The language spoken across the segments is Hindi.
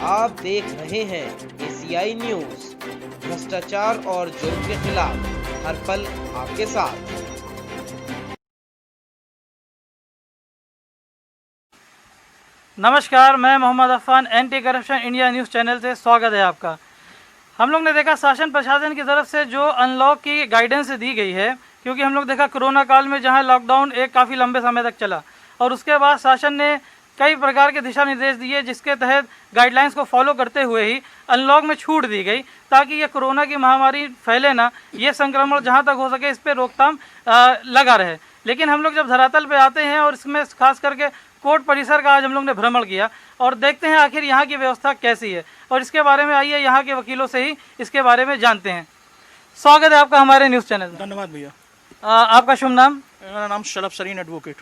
आप देख रहे हैं एसीआई न्यूज, भ्रष्टाचार और जुर्म के खिलाफ हर पल आपके साथ। नमस्कार, मैं Mohammad Afan, anti corruption India news channel से स्वागत है आपका। हम लोग ने देखा शासन प्रशासन की तरफ से जो अनलॉक की गाइडेंस दी गई है, क्योंकि हम लोग देखा कोरोना काल में जहां लॉकडाउन एक काफ़ी लंबे समय तक चला और उसके बाद शासन ने कई प्रकार के दिशा निर्देश दिए, जिसके तहत गाइडलाइंस को फॉलो करते हुए ही अनलॉक में छूट दी गई ताकि ये कोरोना की महामारी फैले ना, ये संक्रमण जहाँ तक हो सके इस पर रोकथाम लगा रहे। लेकिन हम लोग जब धरातल पे आते हैं और इसमें खास करके कोर्ट परिसर का आज हम लोग ने भ्रमण किया और देखते हैं आखिर यहाँ की व्यवस्था कैसी है, और इसके बारे में आइए यहाँ के वकीलों से ही इसके बारे में जानते हैं। स्वागत है आपका हमारे न्यूज़ चैनल में। धन्यवाद भैया। आपका शुभ नाम? मेरा नाम शरफ सरीन एडवोकेट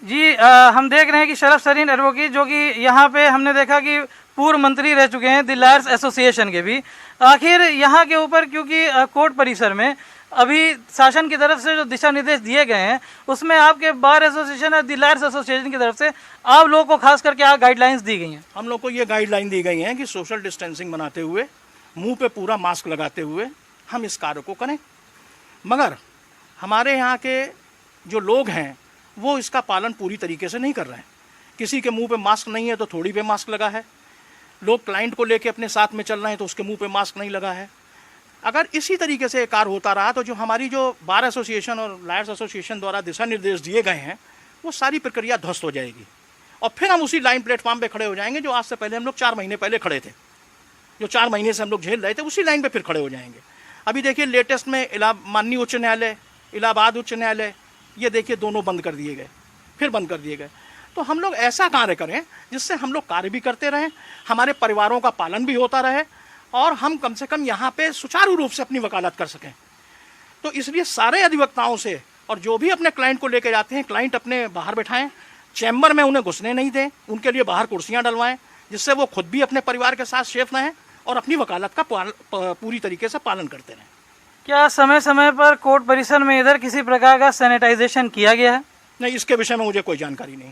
जी। हम देख रहे हैं कि शरफ सरीन एडवोकेट, जो कि यहाँ पे हमने देखा कि पूर्व मंत्री रह चुके हैं द लायर्स एसोसिएशन के भी। आखिर यहाँ के ऊपर क्योंकि कोर्ट परिसर में अभी शासन की तरफ से जो दिशा निर्देश दिए गए हैं उसमें आपके बार एसोसिएशन और द लायर्स एसोसिएशन की तरफ से आप लोगों को खास करके क्या गाइडलाइंस दी गई हैं? हम लोग को ये गाइडलाइन दी गई हैं कि सोशल डिस्टेंसिंग बनाते हुए, मुंह पे पूरा मास्क लगाते हुए हम इस कार्य को करें। मगर हमारे यहाँ के जो लोग हैं वो इसका पालन पूरी तरीके से नहीं कर रहे हैं। किसी के मुंह पे मास्क नहीं है तो थोड़ी पे मास्क लगा है, लोग क्लाइंट को लेके अपने साथ में चल रहे हैं तो उसके मुंह पे मास्क नहीं लगा है। अगर इसी तरीके से कार्य होता रहा तो जो हमारी जो बार एसोसिएशन और लायर्स एसोसिएशन द्वारा दिशा निर्देश दिए गए हैं वो सारी प्रक्रिया ध्वस्त हो जाएगी और फिर हम उसी लाइन प्लेटफॉर्म पे खड़े हो जाएंगे जो आज से पहले हम लोग 4 महीने पहले खड़े थे। जो 4 महीने से हम लोग झेल रहे थे उसी लाइन पे फिर खड़े हो जाएंगे। अभी देखिए लेटेस्ट में माननीय उच्च न्यायालय, इलाहाबाद उच्च न्यायालय, ये देखिए दोनों बंद कर दिए गए, फिर बंद कर दिए गए। तो हम लोग ऐसा कार्य करें जिससे हम लोग कार्य भी करते रहें, हमारे परिवारों का पालन भी होता रहे और हम कम से कम यहाँ पे सुचारू रूप से अपनी वकालत कर सकें। तो इसलिए सारे अधिवक्ताओं से और जो भी अपने क्लाइंट को लेकर जाते हैं, क्लाइंट अपने बाहर बैठाएं, चैम्बर में उन्हें घुसने नहीं दें, उनके लिए बाहर कुर्सियाँ डलवाएं जिससे वो खुद भी अपने परिवार के साथ सेफ रहें और अपनी वकालत का पूरी तरीके से पालन करते रहें। क्या समय समय पर कोर्ट परिसर में इधर किसी प्रकार का सैनिटाइजेशन किया गया है? नहीं, इसके विषय में मुझे कोई जानकारी नहीं।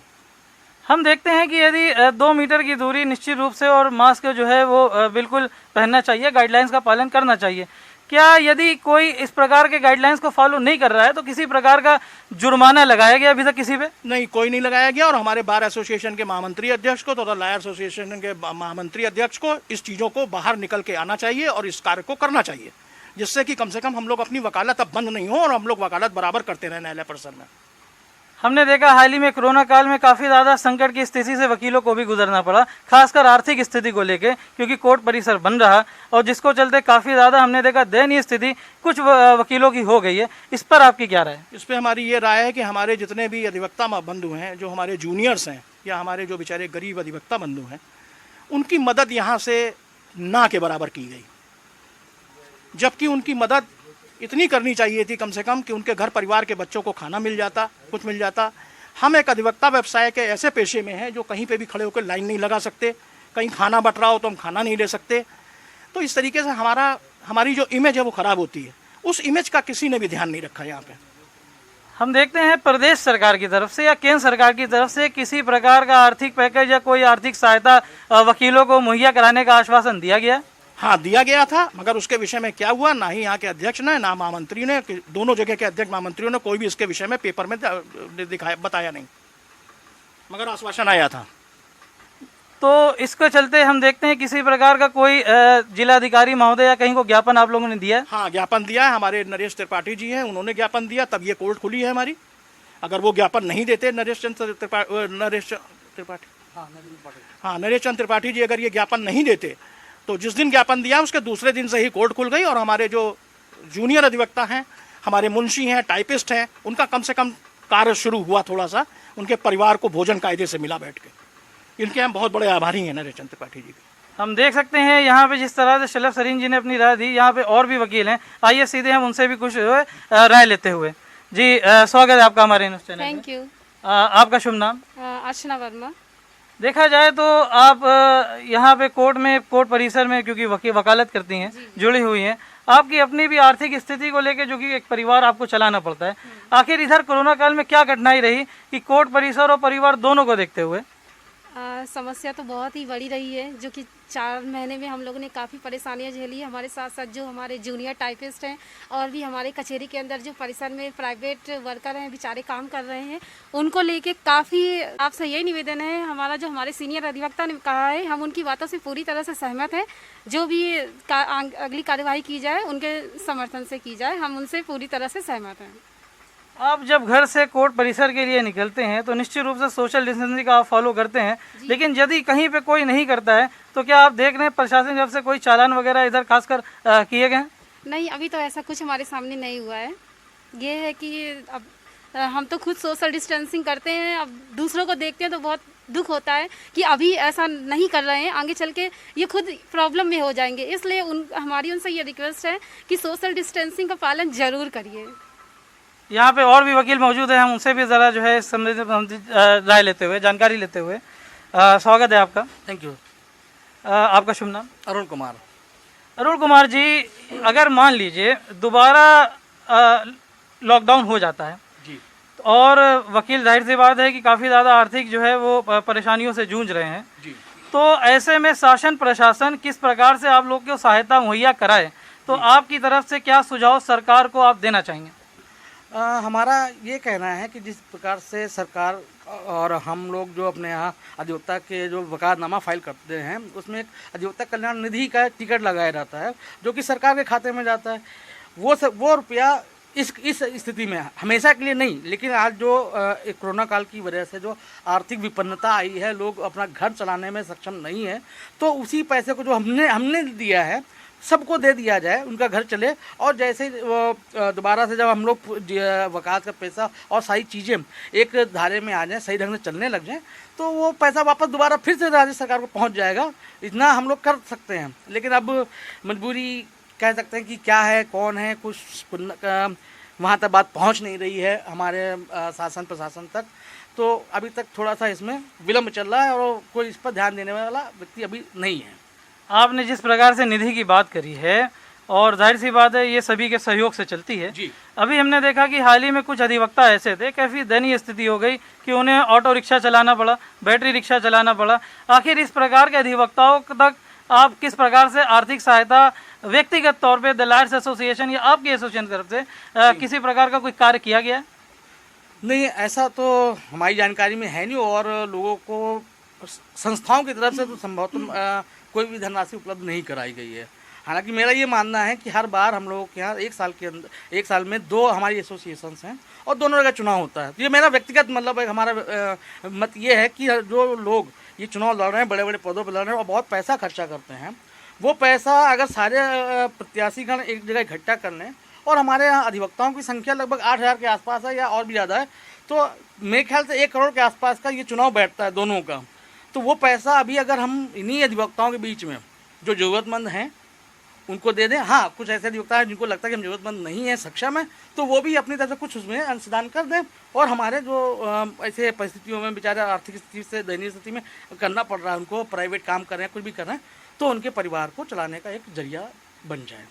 हम देखते हैं कि यदि 2 मीटर की दूरी निश्चित रूप से और मास्क जो है वो बिल्कुल पहनना चाहिए, गाइडलाइंस का पालन करना चाहिए। क्या यदि कोई इस प्रकार के गाइडलाइंस को फॉलो नहीं कर रहा है तो किसी प्रकार का जुर्माना लगाया गया अभी तक किसी पे? नहीं, कोई नहीं लगाया गया। और हमारे बार एसोसिएशन के महामंत्री अध्यक्ष को तथा लायर एसोसिएशन के महामंत्री अध्यक्ष को इस चीज़ों को बाहर निकल के आना चाहिए और इस कार्य को करना चाहिए, जिससे कि कम से कम हम लोग अपनी वकालत अब बंद नहीं हो और हम लोग वकालत बराबर करते रहे न्यायालय परिसर में। हमने देखा हाल ही में कोरोना काल में काफ़ी ज़्यादा संकट की स्थिति से वकीलों को भी गुजरना पड़ा, खासकर आर्थिक स्थिति को लेके, क्योंकि कोर्ट परिसर बन रहा और जिसको चलते काफ़ी ज़्यादा हमने देखा दयनीय स्थिति कुछ वकीलों की हो गई है। इस पर आपकी क्या राय है? इस पर हमारी ये राय है कि हमारे जितने भी अधिवक्ता बंधु हैं, जो हमारे जूनियर्स हैं या हमारे जो बेचारे गरीब अधिवक्ता बंधु हैं, उनकी मदद यहाँ से ना के बराबर की गई, जबकि उनकी मदद इतनी करनी चाहिए थी कम से कम कि उनके घर परिवार के बच्चों को खाना मिल जाता, कुछ मिल जाता। हम एक अधिवक्ता व्यवसाय के ऐसे पेशे में हैं जो कहीं पे भी खड़े होकर लाइन नहीं लगा सकते, कहीं खाना बट रहा हो तो हम खाना नहीं ले सकते। तो इस तरीके से हमारी जो इमेज है वो ख़राब होती है। उस इमेज का किसी ने भी ध्यान नहीं रखा यहाँ पे। हम देखते हैं प्रदेश सरकार की तरफ से या केंद्र सरकार की तरफ से किसी प्रकार का आर्थिक पैकेज या कोई आर्थिक सहायता वकीलों को मुहैया कराने का आश्वासन दिया गया? हाँ, दिया गया था, मगर उसके विषय में क्या हुआ, ना ही यहाँ के अध्यक्ष ने ना महामंत्री ने, दोनों जगह के अध्यक्ष महामंत्रियों ने कोई भी इसके विषय में पेपर में बताया नहीं, मगर आश्वासन आया था। तो इसके चलते हम देखते हैं किसी प्रकार का कोई जिलाधिकारी महोदय या कहीं को ज्ञापन आप लोगों ने दिया है? हाँ, ज्ञापन दिया है। हमारे नरेश त्रिपाठी जी हैं, उन्होंने ज्ञापन दिया, तब ये कोर्ट खुली है हमारी। अगर वो ज्ञापन नहीं देते नरेश चंद्र त्रिपाठी जी अगर ये ज्ञापन नहीं देते तो जिस दिन ज्ञापन दिया उसके दूसरे दिन से ही कोर्ट खुल गई और हमारे जो जूनियर अधिवक्ता हैं, हमारे मुंशी हैं, टाइपिस्ट हैं, उनका कम से कम कार्य शुरू हुआ। थोड़ा सा उनके परिवार को भोजन कायदे से मिला बैठ के। इनके हम बहुत बड़े आभारी हैं नरेश चंद्र त्रिपाठी जी के। हम देख सकते हैं यहाँ पे जिस तरह से शरफ सरीन जी ने अपनी राय दी, यहाँ पे और भी वकील हैं, आइए सीधे हम उनसे भी कुछ राय लेते हुए। जी, स्वागत है आपका हमारे न्यूज़ चैनल। Thank you. आपका शुभ नाम? अर्चना वर्मा। देखा जाए तो आप यहाँ पे कोर्ट परिसर में क्योंकि वकालत करती हैं, जुड़ी हुई हैं, आपकी अपनी भी आर्थिक स्थिति को लेकर जो कि एक परिवार आपको चलाना पड़ता है। आखिर इधर कोरोना काल में क्या कठिनाई रही कि कोर्ट परिसर और परिवार दोनों को देखते हुए? समस्या तो बहुत ही बड़ी रही है, जो कि 4 महीने में हम लोगों ने काफ़ी परेशानियां झेली। हमारे साथ साथ जो हमारे जूनियर टाइपिस्ट हैं और भी हमारे कचहरी के अंदर जो परिसर में प्राइवेट वर्कर हैं, बेचारे काम कर रहे हैं, उनको लेके काफ़ी आपसे यही निवेदन है। हमारा जो हमारे सीनियर अधिवक्ता ने कहा है, हम उनकी बातों से पूरी तरह से सहमत हैं। जो भी अगली कार्यवाही की जाए उनके समर्थन से की जाए, हम उनसे पूरी तरह से सहमत हैं। आप जब घर से कोर्ट परिसर के लिए निकलते हैं तो निश्चित रूप से सोशल डिस्टेंसिंग का आप फॉलो करते हैं, लेकिन यदि कहीं पे कोई नहीं करता है तो क्या आप देख रहे हैं प्रशासन की तरफ से कोई चालान वगैरह इधर खासकर किए गए हैं? नहीं, अभी तो ऐसा कुछ हमारे सामने नहीं हुआ है। ये है कि अब हम तो खुद सोशल डिस्टेंसिंग करते हैं, अब दूसरों को देखते हैं तो बहुत दुख होता है कि अभी ऐसा नहीं कर रहे हैं, आगे चल के ये खुद प्रॉब्लम में हो जाएंगे। इसलिए हमारी उनसे ये रिक्वेस्ट है कि सोशल डिस्टेंसिंग का पालन जरूर करिए। यहाँ पे और भी वकील मौजूद हैं, हम उनसे भी ज़रा जो है इस संबंधित राय लेते हुए, जानकारी लेते हुए। स्वागत है आपका। Thank you. आपका शुभ नाम? अरुण कुमार। अरुण कुमार जी, अगर मान लीजिए दोबारा लॉकडाउन हो जाता है जी, और वकील जाहिर सी बात है कि काफ़ी ज़्यादा आर्थिक जो है वो परेशानियों से जूझ रहे हैं जी, तो ऐसे में शासन प्रशासन किस प्रकार से आप लोग को सहायता मुहैया कराए, तो आपकी तरफ से क्या सुझाव सरकार को आप देना चाहेंगे? हमारा ये कहना है कि जिस प्रकार से सरकार और हम लोग जो अपने यहाँ अधिवक्ता के जो वकालतनामा फाइल करते हैं, उसमें एक अधिवक्ता कल्याण निधि का टिकट लगाया जाता है जो कि सरकार के खाते में जाता है। वो रुपया इस स्थिति में हमेशा के लिए नहीं, लेकिन आज जो कोरोना काल की वजह से जो आर्थिक विपन्नता आई है, लोग अपना घर चलाने में सक्षम नहीं है, तो उसी पैसे को जो हमने दिया है सबको दे दिया जाए, उनका घर चले। और जैसे दोबारा से जब हम लोग वकालत का पैसा और सारी चीज़ें एक धारे में आ जाएं, सही ढंग से चलने लग जाएं, तो वो पैसा वापस दोबारा फिर से राज्य सरकार को पहुंच जाएगा। इतना हम लोग कर सकते हैं, लेकिन अब मजबूरी कह सकते हैं कि क्या है, कौन है, कुछ वहाँ तक बात पहुँच नहीं रही है हमारे शासन प्रशासन तक। तो अभी तक थोड़ा सा इसमें विलम्ब चल रहा है और कोई इस पर ध्यान देने वाला व्यक्ति अभी नहीं है। आपने जिस प्रकार से निधि की बात करी है, और जाहिर सी बात है ये सभी के सहयोग से चलती है जी। अभी हमने देखा कि हाल ही में कुछ अधिवक्ता ऐसे थे, काफ़ी दयनीय स्थिति हो गई कि उन्हें ऑटो रिक्शा चलाना पड़ा, बैटरी रिक्शा चलाना पड़ा। आखिर इस प्रकार के अधिवक्ताओं तक आप किस प्रकार से आर्थिक सहायता व्यक्तिगत तौर पे द लॉयर्स एसोसिएशन या आपकी एसोसिएशन की तरफ से किसी प्रकार का कोई कार्य किया गया है? नहीं, ऐसा तो हमारी जानकारी में है नहीं, और लोगों को संस्थाओं की तरफ से तो संभवतः कोई भी धनराशि उपलब्ध नहीं कराई गई है। हालांकि मेरा ये मानना है कि हर बार हम लोगों के यहाँ एक साल में 2 हमारी एसोसिएशंस हैं और दोनों का चुनाव होता है। ये मेरा व्यक्तिगत मतलब है, हमारा मत ये है कि जो लोग ये चुनाव लड़ रहे हैं, बड़े बड़े पदों पर लड़ रहे हैं और बहुत पैसा खर्चा करते हैं, वो पैसा अगर सारे प्रत्याशीगण एक जगह इकट्ठा कर लें, और हमारे यहाँ अधिवक्ताओं की संख्या लगभग 8,000 के आसपास है या और भी ज़्यादा है, तो मेरे ख्याल से 1 करोड़ के आसपास का ये चुनाव बैठता है दोनों का। तो वो पैसा अभी अगर हम इन्हीं अधिवक्ताओं के बीच में जो ज़रूरतमंद हैं उनको दे दें। हाँ, कुछ ऐसे अधिवक्ता हैं जिनको लगता है कि हम ज़रूरतमंद नहीं है, सक्षम है, तो वो भी अपनी तरफ से कुछ उसमें अंशदान कर दें। और हमारे जो ऐसे परिस्थितियों में बेचारे आर्थिक स्थिति से दयनीय स्थिति में करना पड़ रहा है, उनको प्राइवेट काम कर रहे हैं, कुछ भी कर रहे हैं, तो उनके परिवार को चलाने का एक जरिया बन जाए।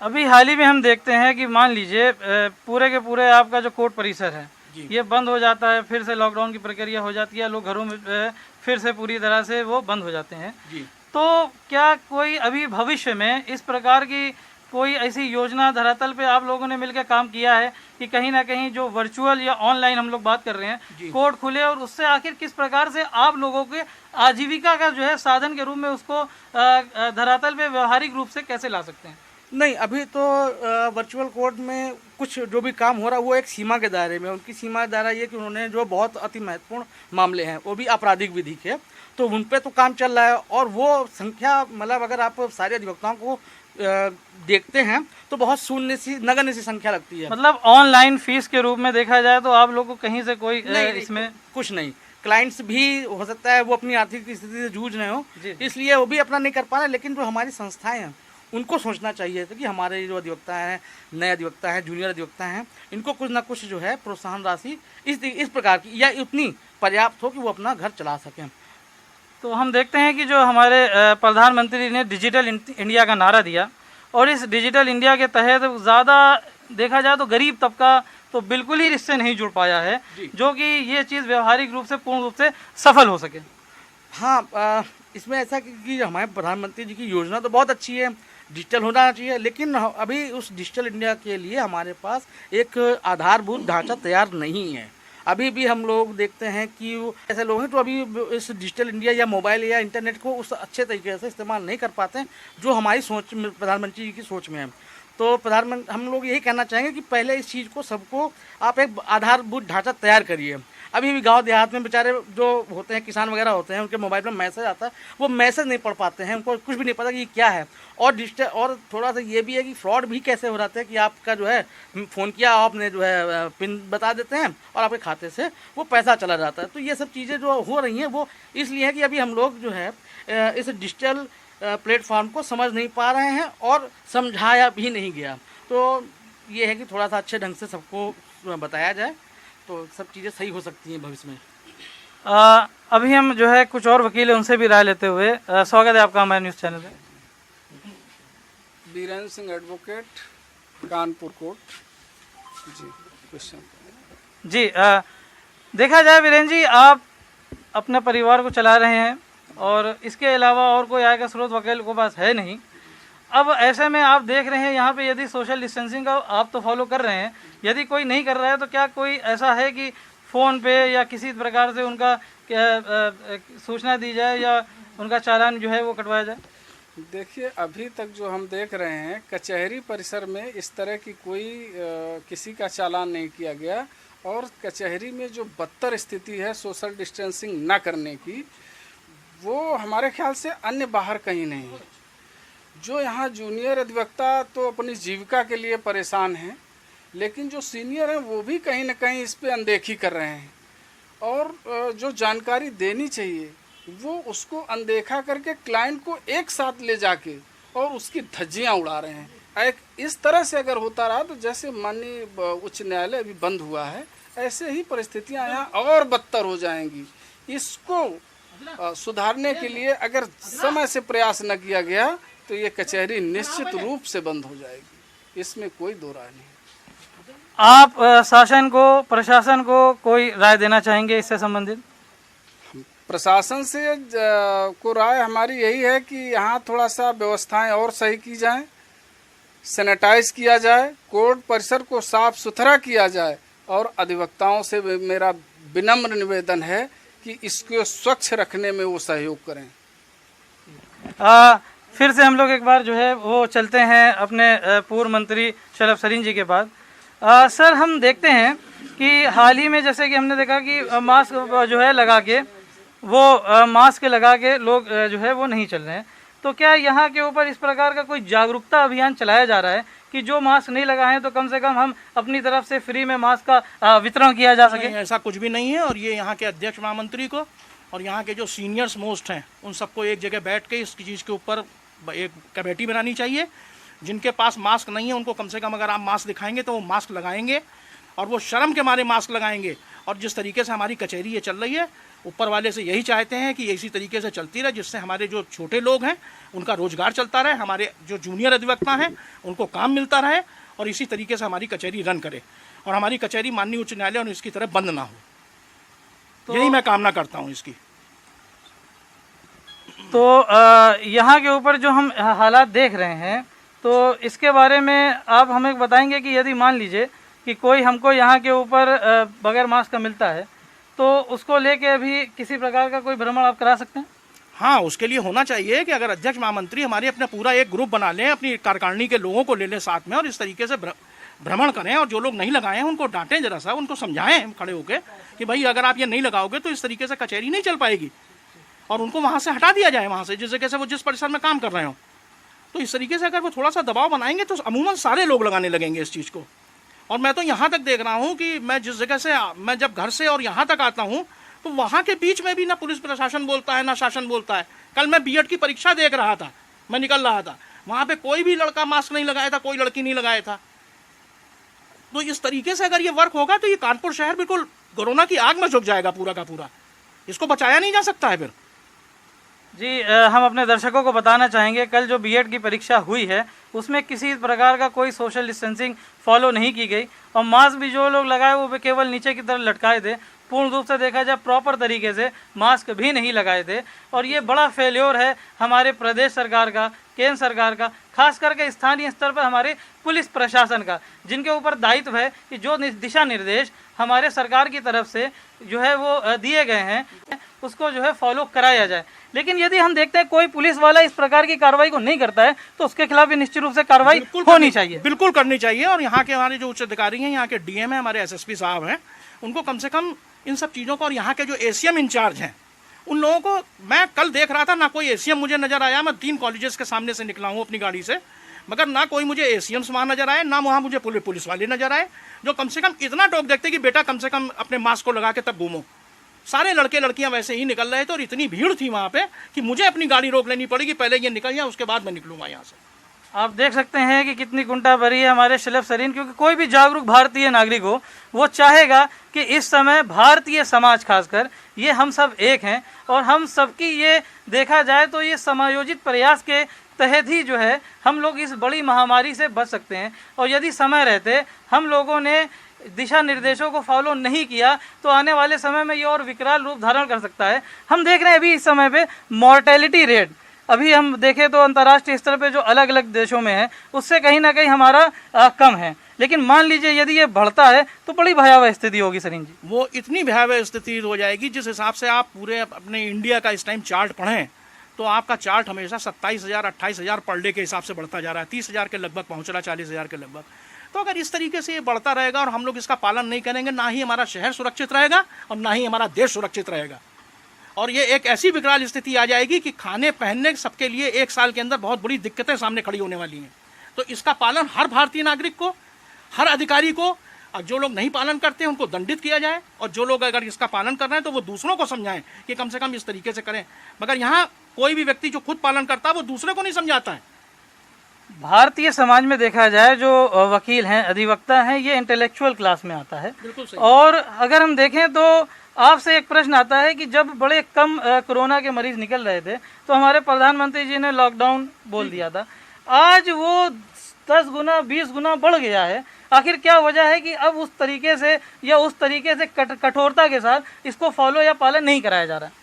अभी हाल ही में हम देखते हैं कि मान लीजिए पूरे के पूरे आपका जो कोर्ट परिसर है ये बंद हो जाता है, फिर से लॉकडाउन की प्रक्रिया हो जाती है, लोग घरों में फिर से पूरी तरह से वो बंद हो जाते हैं जी। तो क्या कोई अभी भविष्य में इस प्रकार की कोई ऐसी योजना धरातल पे आप लोगों ने मिलकर काम किया है कि कहीं ना कहीं जो वर्चुअल या ऑनलाइन हम लोग बात कर रहे हैं कोर्ट खुले, और उससे आखिर किस प्रकार से आप लोगों के आजीविका का जो है साधन के रूप में उसको धरातल पे व्यवहारिक रूप से कैसे ला सकते हैं? नहीं, अभी तो वर्चुअल कोर्ट में कुछ जो भी काम हो रहा है वो एक सीमा के दायरे में। उनकी सीमा का दायरा ये कि उन्होंने जो बहुत अति महत्वपूर्ण मामले हैं वो भी आपराधिक विधि के, तो उन पे तो काम चल रहा है। और वो संख्या मतलब अगर आप सारे अधिवक्ताओं को देखते हैं तो बहुत शून्य सी नगण्य सी संख्या लगती है। मतलब ऑनलाइन फीस के रूप में देखा जाए तो आप लोग को कहीं से कोई इसमें कुछ नहीं। क्लाइंट्स भी हो सकता है वो अपनी आर्थिक स्थिति से जूझ रहे हो, इसलिए वो भी अपना नहीं कर पा रहे। लेकिन जो हमारी संस्थाएं हैं उनको सोचना चाहिए था कि हमारे जो अधिवक्ता हैं, नए अधिवक्ता हैं, जूनियर अधिवक्ता हैं, इनको कुछ ना कुछ जो है प्रोत्साहन राशि इस प्रकार की या उतनी पर्याप्त हो कि वो अपना घर चला सकें। तो हम देखते हैं कि जो हमारे प्रधानमंत्री ने डिजिटल इंडिया का नारा दिया, और इस डिजिटल इंडिया के तहत ज़्यादा देखा जाए तो गरीब तबका तो बिल्कुल ही इससे नहीं जुड़ पाया है, जो कि ये चीज़ व्यवहारिक रूप से पूर्ण रूप से सफल हो सके। हाँ, इसमें ऐसा कि हमारे प्रधानमंत्री जी की योजना तो बहुत अच्छी है, डिजिटल होना चाहिए, लेकिन अभी उस डिजिटल इंडिया के लिए हमारे पास एक आधारभूत ढांचा तैयार नहीं है। अभी भी हम लोग देखते हैं कि ऐसे लोग हैं तो अभी इस डिजिटल इंडिया या मोबाइल या इंटरनेट को उस अच्छे तरीके से इस्तेमाल नहीं कर पाते हैं जो हमारी सोच में, प्रधानमंत्री जी की सोच में है। तो प्रधानमंत्री, हम लोग यही कहना चाहेंगे कि पहले इस चीज़ को सबको आप एक आधारभूत ढांचा तैयार करिए। अभी भी गांव देहात में बेचारे जो होते हैं, किसान वगैरह होते हैं, उनके मोबाइल में मैसेज आता है, वो मैसेज नहीं पढ़ पाते हैं, उनको कुछ भी नहीं पता कि ये क्या है। और डिजिटल, और थोड़ा सा ये भी है कि फ्रॉड भी कैसे हो जाते हैं कि आपका जो है फ़ोन किया, आपने जो है पिन बता देते हैं और आपके खाते से वो पैसा चला जाता है। तो ये सब चीज़ें जो हो रही हैं वो इसलिए है कि अभी हम लोग जो है इस डिजिटल प्लेटफॉर्म को समझ नहीं पा रहे हैं और समझाया भी नहीं गया। तो ये है कि थोड़ा सा अच्छे ढंग से सबको बताया जाए तो सब चीज़ें सही हो सकती हैं भविष्य में। अभी हम जो है कुछ और वकील हैं, उनसे भी राय लेते हुए स्वागत है आपका हमारे न्यूज़ चैनल में। Biren Singh advocate, Kanpur court. जी, क्वेश्चन। जी, देखा जाए वीरेन जी, आप अपने परिवार को चला रहे हैं और इसके अलावा और कोई आय का स्रोत वकील के पास है नहीं। अब ऐसे में आप देख रहे हैं यहाँ पे यदि सोशल डिस्टेंसिंग का आप तो फॉलो कर रहे हैं, यदि कोई नहीं कर रहा है तो क्या कोई ऐसा है कि फ़ोन पे या किसी प्रकार से उनका सूचना दी जाए या उनका चालान जो है वो कटवाया जाए? देखिए, अभी तक जो हम देख रहे हैं कचहरी परिसर में इस तरह की कोई किसी का चालान नहीं किया गया। और कचहरी में जो बदतर स्थिति है सोशल डिस्टेंसिंग ना करने की, वो हमारे ख्याल से अन्य बाहर कहीं नहीं है। जो यहाँ जूनियर अधिवक्ता तो अपनी जीविका के लिए परेशान हैं, लेकिन जो सीनियर हैं वो भी कहीं ना कहीं इस पे अनदेखी कर रहे हैं और जो जानकारी देनी चाहिए वो उसको अनदेखा करके क्लाइंट को एक साथ ले जाके और उसकी धज्जियाँ उड़ा रहे हैं। एक इस तरह से अगर होता रहा तो जैसे माननीय उच्च न्यायालय अभी बंद हुआ है, ऐसे ही परिस्थितियाँ यहाँ और बदतर हो जाएंगी। इसको सुधारने के लिए अगर समय से प्रयास न किया गया तो ये कचहरी निश्चित रूप से बंद हो जाएगी, इसमें कोई दो राय नहीं। आप शासन को, प्रशासन को कोई राय देना चाहेंगे इससे संबंधित? प्रशासन से को राय हमारी यही है कि यहाँ थोड़ा सा व्यवस्थाएं और सही की जाएं, सैनिटाइज किया जाए, कोर्ट परिसर को साफ सुथरा किया जाए और अधिवक्ताओं से मेरा विनम्र निवेदन है कि इसको स्वच्छ रखने में वो सहयोग करें। फिर से हम लोग एक बार जो है वो चलते हैं अपने पूर्व मंत्री शलभ सरीन जी के पास। सर, हम देखते हैं कि हाल ही में जैसे कि हमने देखा कि मास्क जो है लगा के वो मास्क लगा के लोग जो है वो नहीं चल रहे हैं। तो क्या यहाँ के ऊपर इस प्रकार का कोई जागरूकता अभियान चलाया जा रहा है कि जो मास्क नहीं लगाए हैं तो कम से कम हम अपनी तरफ से फ्री में मास्क का वितरण किया जा सके? ऐसा कुछ भी नहीं है। और ये यहाँ के अध्यक्ष महामंत्री को और यहाँ के जो सीनियर्स मोस्ट हैं उन सबको एक जगह बैठ के इस चीज़ के ऊपर एक कमेटी बनानी चाहिए। जिनके पास मास्क नहीं है उनको कम से कम अगर आप मास्क दिखाएंगे तो वो मास्क लगाएंगे और वो शर्म के मारे मास्क लगाएंगे। और जिस तरीके से हमारी कचहरी ये चल रही है, ऊपर वाले से यही चाहते हैं कि इसी तरीके से चलती रहे, जिससे हमारे जो छोटे लोग हैं उनका रोजगार चलता रहे, हमारे जो जूनियर अधिवक्ता हैं उनको काम मिलता रहे और इसी तरीके से हमारी कचहरी रन करे और हमारी कचहरी माननीय उच्च न्यायालय और इसकी तरफ बंद ना हो। तो यही मैं कामना करता हूँ इसकी। तो यहाँ के ऊपर जो हम हालात देख रहे हैं तो इसके बारे में आप हमें बताएंगे कि यदि मान लीजिए कि कोई हमको यहाँ के ऊपर बगैर मास्क का मिलता है तो उसको लेके अभी किसी प्रकार का कोई भ्रमण आप करा सकते हैं? हाँ, उसके लिए होना चाहिए कि अगर अध्यक्ष महामंत्री हमारे अपना पूरा एक ग्रुप बना लें, अपनी कार्यकारिणी के लोगों को ले लें साथ में और इस तरीके से भ्रमण करें और जो लोग नहीं लगाए हैं उनको डांटें, जरा सा उनको समझाएं खड़े होकर कि भाई अगर आप ये नहीं लगाओगे तो इस तरीके से कचहरी नहीं चल पाएगी और उनको वहाँ से हटा दिया जाए, वहाँ से जिस जगह से वो जिस परिसर में काम कर रहे हो। तो इस तरीके से अगर वो थोड़ा सा दबाव बनाएंगे तो अमूमन सारे लोग लगाने लगेंगे इस चीज़ को। और मैं तो यहाँ तक देख रहा हूँ कि मैं जिस जगह से मैं जब घर से और यहाँ तक आता हूँ तो वहाँ के बीच में भी ना पुलिस प्रशासन बोलता है ना शासन बोलता है। कल मैं बीएड की परीक्षा देख रहा था, मैं निकल रहा था, वहाँ पे कोई भी लड़का मास्क नहीं लगाया था, कोई लड़की नहीं लगाया था। तो इस तरीके से अगर ये वर्क होगा तो ये कानपुर शहर बिल्कुल कोरोना की आग में झुक जाएगा पूरा का पूरा, इसको बचाया नहीं जा सकता है फिर। जी, हम अपने दर्शकों को बताना चाहेंगे कल जो बीएड की परीक्षा हुई है उसमें किसी प्रकार का कोई सोशल डिस्टेंसिंग फॉलो नहीं की गई और मास्क भी जो लोग लगाए वो केवल नीचे की तरफ लटकाए थे पूर्ण रूप से देखा जाए प्रॉपर तरीके से मास्क भी नहीं लगाए थे। और ये बड़ा फेल्योर है हमारे प्रदेश सरकार का, केंद्र सरकार का, खास करके स्थानीय स्तर पर हमारे पुलिस प्रशासन का, जिनके ऊपर दायित्व है कि जो दिशा निर्देश हमारे सरकार की तरफ से जो है वो दिए गए हैं उसको जो है फॉलो कराया जाए। लेकिन यदि हम देखते हैं कोई पुलिस वाला इस प्रकार की कार्रवाई को नहीं करता है तो उसके खिलाफ भी निश्चित रूप से कार्रवाई होनी चाहिए। बिल्कुल करनी चाहिए। और यहाँ के हमारे जो उच्च अधिकारी हैं, यहाँ के डीएम हैं, हमारे एसएसपी साहब हैं, उनको कम से कम इन सब चीज़ों को, और यहाँ के जो एसीएम इंचार्ज हैं उन लोगों को, मैं कल देख रहा था ना कोई एसीएम मुझे नजर आया, मैं 3 कॉलेजेस के सामने से निकला हूँ अपनी गाड़ी से, मगर ना कोई मुझे एसीएम्स वहाँ नजर आए, ना वहाँ मुझे पुलिस वाले नजर आए जो कम से कम इतना टोक देखते कि बेटा कम से कम अपने मास्क को लगा के तब घूमो। सारे लड़के लड़कियां वैसे ही निकल रहे थे और इतनी भीड़ थी वहाँ पे कि मुझे अपनी गाड़ी रोक लेनी पड़ेगी, पहले ये निकल जाए उसके बाद मैं निकलूंगा यहाँ से। आप देख सकते हैं कि कितनी कुंठा भरी है हमारे शलभ सरीन, क्योंकि कोई भी जागरूक भारतीय नागरिक हो वो चाहेगा कि इस समय भारतीय समाज खासकर ये हम सब एक हैं और हम सबकी ये देखा जाए तो ये समायोजित प्रयास के तहत ही जो है हम लोग इस बड़ी महामारी से बच सकते हैं। और यदि समय रहते हम लोगों ने दिशा निर्देशों को फॉलो नहीं किया तो आने वाले समय में ये और विकराल रूप धारण कर सकता है। हम देख रहे हैं अभी इस समय पे मॉर्टेलिटी रेट, अभी हम देखें तो अंतर्राष्ट्रीय स्तर पे जो अलग अलग देशों में है उससे कहीं ना कहीं हमारा कम है, लेकिन मान लीजिए यदि ये बढ़ता है तो बड़ी भयावह स्थिति होगी सरीन जी। वो इतनी भयावह स्थिति हो जाएगी जिस हिसाब से आप पूरे अपने इंडिया का इस टाइम चार्ट पढ़ें तो आपका चार्ट हमेशा 27,000 28,000 पर डे के हिसाब से बढ़ता जा रहा है, 30,000 के लगभग पहुंच रहा है, 40,000 के लगभग। तो अगर इस तरीके से ये बढ़ता रहेगा और हम लोग इसका पालन नहीं करेंगे, ना ही हमारा शहर सुरक्षित रहेगा और ना ही हमारा देश सुरक्षित रहेगा। और ये एक ऐसी विकराल स्थिति आ जाएगी कि खाने पहनने सबके लिए 1 साल के अंदर बहुत बड़ी दिक्कतें सामने खड़ी होने वाली हैं। तो इसका पालन हर भारतीय नागरिक को, हर अधिकारी को, और जो लोग नहीं पालन करते हैं उनको दंडित किया जाए, और जो लोग अगर इसका पालन कर रहे हैं तो वो दूसरों को समझाएं कि कम से कम इस तरीके से करें। मगर यहाँ कोई भी व्यक्ति जो खुद पालन करता है वो दूसरे को नहीं समझाता है। भारतीय समाज में देखा जाए जो वकील हैं, अधिवक्ता हैं, ये इंटेलेक्चुअल क्लास में आता है। बिल्कुल सही। और अगर हम देखें तो आपसे एक प्रश्न आता है कि जब बड़े कम कोरोना के मरीज निकल रहे थे तो हमारे प्रधानमंत्री जी ने लॉकडाउन बोल दिया था, आज वो 10 गुना 20 गुना बढ़ गया है। आखिर क्या वजह है कि अब उस तरीके से या उस तरीके से कठोरता के साथ इसको फॉलो या पालन नहीं कराया जा रहा है?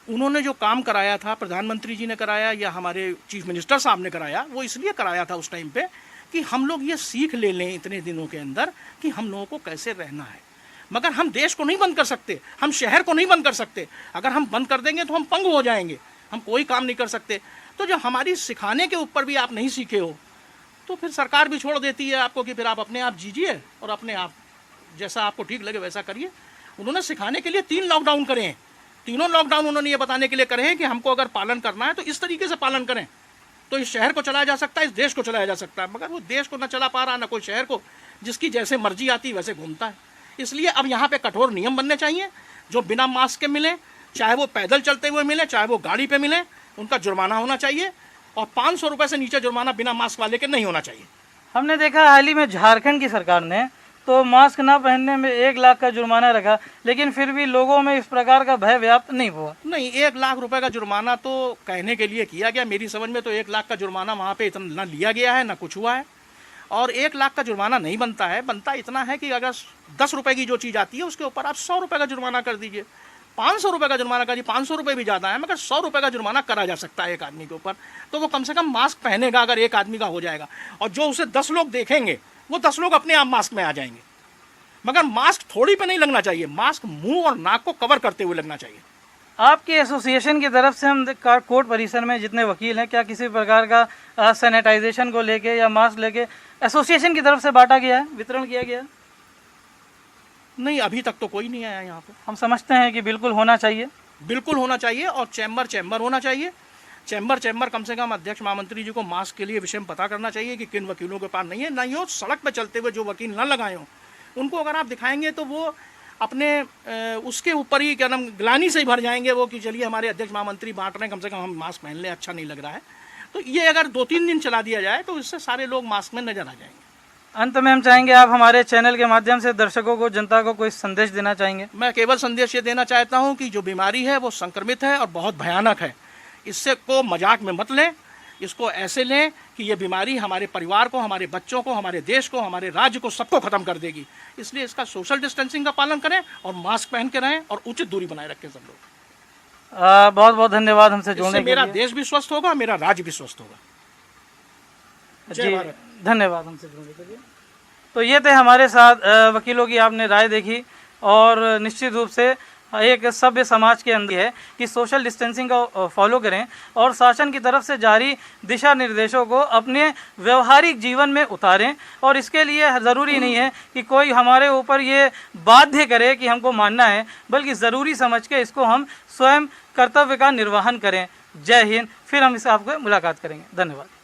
उन्होंने जो काम कराया था, प्रधानमंत्री जी ने कराया या हमारे चीफ मिनिस्टर साहब ने कराया, वो इसलिए कराया था उस टाइम पे कि हम लोग ये सीख ले लें इतने दिनों के अंदर कि हम लोगों को कैसे रहना है। मगर हम देश को नहीं बंद कर सकते, हम शहर को नहीं बंद कर सकते। अगर हम बंद कर देंगे तो हम पंगु हो जाएंगे, हम कोई काम नहीं कर सकते। तो जब हमारी सिखाने के ऊपर भी आप नहीं सीखे हो तो फिर सरकार भी छोड़ देती है आपको कि फिर आप अपने आप जीजिए और अपने आप जैसा आपको ठीक लगे वैसा करिए। उन्होंने सिखाने के लिए 3 लॉकडाउन करे हैं, तीनों लॉकडाउन उन्होंने ये बताने के लिए करे हैं कि हमको अगर पालन करना है तो इस तरीके से पालन करें तो इस शहर को चलाया जा सकता है, इस देश को चलाया जा सकता है। मगर वो देश को न चला पा रहा, ना कोई शहर को, जिसकी जैसे मर्जी आती वैसे घूमता है। इसलिए अब यहाँ पे कठोर नियम बनने चाहिए। जो बिना मास्क के मिले, चाहे वो पैदल चलते हुए मिले, चाहे वो गाड़ी पे मिले, उनका जुर्माना होना चाहिए और 500 रुपये से नीचे जुर्माना बिना मास्क वाले के नहीं होना चाहिए। हमने देखा हाल ही में झारखंड की सरकार ने तो मास्क ना पहनने में 1 लाख का जुर्माना रखा, लेकिन फिर भी लोगों में इस प्रकार का भय व्याप्त नहीं हुआ। नहीं, 1 लाख रुपए का जुर्माना तो कहने के लिए किया गया। मेरी समझ में तो 1 लाख का जुर्माना वहाँ पे इतना न लिया गया है, ना कुछ हुआ है। और 1 लाख का जुर्माना नहीं बनता है, बनता इतना है कि अगर 10 रुपए की जो चीज़ आती है उसके ऊपर आप 100 रुपये का जुर्माना कर दीजिए, 500 रुपये का जुर्माना कर दीजिए। 500 रुपये भी ज़्यादा है, मगर 100 रुपये का जुर्माना करा जा सकता है एक आदमी के ऊपर। तो वो कम से कम मास्क पहनेगा अगर एक आदमी का हो जाएगा, और जो उसे 10 लोग देखेंगे वो 10 लोग अपने आप मास्क में आ जाएंगे। मगर मास्क थोड़ी पे नहीं लगना चाहिए, मास्क मुंह और नाक को कवर करते हुए लगना चाहिए। आपकी एसोसिएशन की तरफ से हम कोर्ट परिसर में जितने वकील हैं, क्या किसी प्रकार का सैनिटाइजेशन को लेके या मास्क लेके एसोसिएशन की तरफ से बांटा गया है, वितरण किया गया है? नहीं, अभी तक तो कोई नहीं आया यहाँ पे। हम समझते हैं कि बिल्कुल होना चाहिए, बिल्कुल होना चाहिए। और चैम्बर होना चाहिए। चैम्बर कम से कम अध्यक्ष महामंत्री जी को मास्क के लिए विषय में पता करना चाहिए कि किन वकीलों के पास नहीं है। नहीं हो सड़क पर चलते हुए जो वकील न लगाए हों उनको अगर आप दिखाएंगे तो वो अपने उसके ऊपर ही क्या नाम ग्लानी से ही भर जाएंगे वो कि चलिए हमारे अध्यक्ष महामंत्री बांट रहे हैं, कम से कम हम मास्क पहन लें, अच्छा नहीं लग रहा है। तो ये अगर 2-3 दिन चला दिया जाए तो इससे सारे लोग मास्क में नजर आ जाएंगे। अंत में हम चाहेंगे आप हमारे चैनल के माध्यम से दर्शकों को, जनता को कोई संदेश देना चाहेंगे? मैं केवल संदेश ये देना चाहता हूँ कि जो बीमारी है वो संक्रमित है और बहुत भयानक है। इससे को मजाक में मत लें। इसको ऐसे लें कि ये बीमारी हमारे परिवार को, हमारे बच्चों को, हमारे देश को, हमारे राज्य को, सबको ख़त्म कर देगी। इसलिए इसका सोशल डिस्टेंसिंग का पालन करें और मास्क पहन के रहें और उचित दूरी बनाए रखें सब लोग। बहुत बहुत धन्यवाद हमसे जुड़ने इससे के मेरा लिए। देश भी स्वस्थ होगा, मेरा राज्य भी स्वस्थ होगा। जय जी, भारत। धन्यवाद हमसे जुड़ने के लिए। तो ये थे हमारे साथ वकीलों की आपने राय देखी, और निश्चित रूप से एक सभ्य समाज के अंदर है कि सोशल डिस्टेंसिंग का फॉलो करें और शासन की तरफ से जारी दिशा निर्देशों को अपने व्यवहारिक जीवन में उतारें। और इसके लिए ज़रूरी नहीं है कि कोई हमारे ऊपर ये बाध्य करे कि हमको मानना है, बल्कि ज़रूरी समझ के इसको हम स्वयं कर्तव्य का निर्वहन करें। जय हिंद। फिर हम इस आपको मुलाकात करेंगे। धन्यवाद।